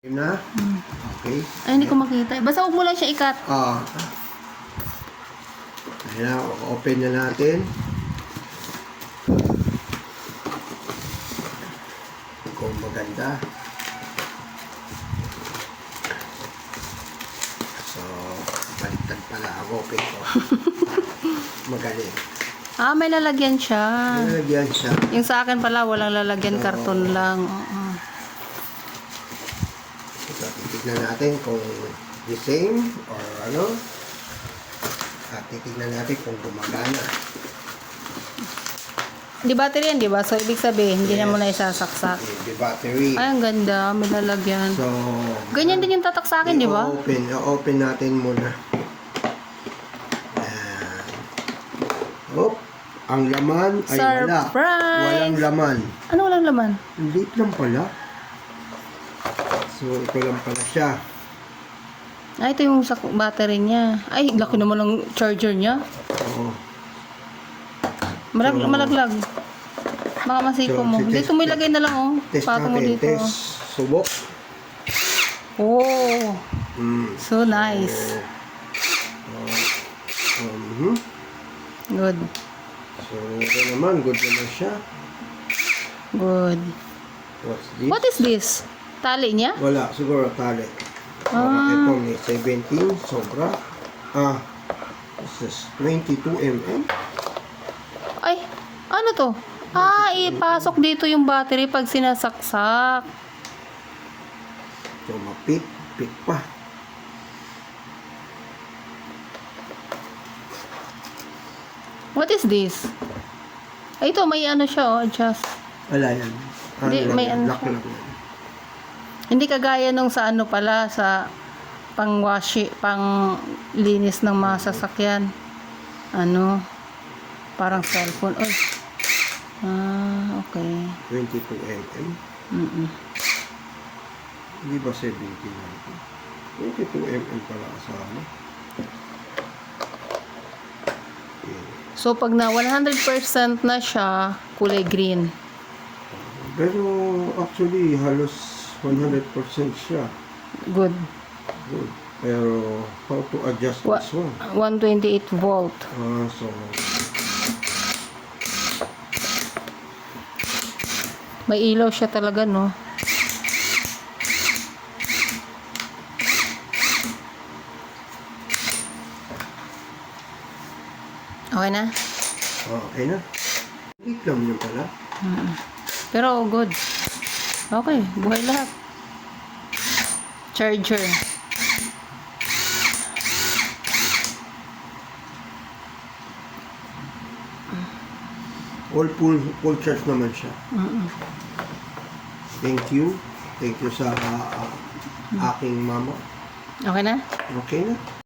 Yun na? Okay. Ay, hindi ko makita. Basta huwag mo lang siya ikat. Ayan, open na natin. Kung maganda. So, baliktad pala ang open ko. Magaling. May lalagyan siya. Nalagyan siya. Yung sa akin pala, walang lalagyan, So, karton lang. So, titignan natin kung the same or ano. At titignan natin kung gumagana. Di battery yan, di ba? So, ibig sabihin, hindi na mo na Yes. isasaksak. The battery. Ay, ang ganda. May lalagyan. So, Ganyan din yung tatak sa akin, di ba? Open natin muna. Ayan. Oh, ang laman ay wala. Surprise! Walang laman. Ano walang laman? Late lang pala. So, ito lang pala siya. Ay, ito yung battery niya. Ay, laki naman ng charger niya. Oo. Malaglag. Baka masiko mo. test- Dito mo ilagay na lang, oh. Test Pato mo natin. dito. Test. Subok. Oh, Mm. so nice. Good. Good. So, ito naman. Good naman siya. Good. What's this? What is this? Tali niya? Wala. Siguro tali. Ito may 17. Sobra. This is 22 mm. Ay, ano to? Ipasok dito yung battery pag sinasaksak. So, mapit. Pit pa. What is this? Ay, ito, may ano siya, oh, adjust. Wala yan. Hindi, may ano Lock siya. lang yan. Hindi kagaya nung sa ano pala, sa pang linis ng mga sasakyan. Ano, parang cellphone. Ay. Okay. 22 mm. Hindi ba 17 natin? 22 mm pala kasama. Okay. So, pag na 100% na siya, kulay green. Pero actually halos 100% siya. Good. Good. Pero how to adjust this one? 128 volt. So May ilaw siya talaga, no? Okay na? okay na. Hindi lang yun pala. Pero good. Okay, buhay lahat. Charger. All full charge naman siya. Thank you. Thank you sa aking mama. Okay na? Okay na.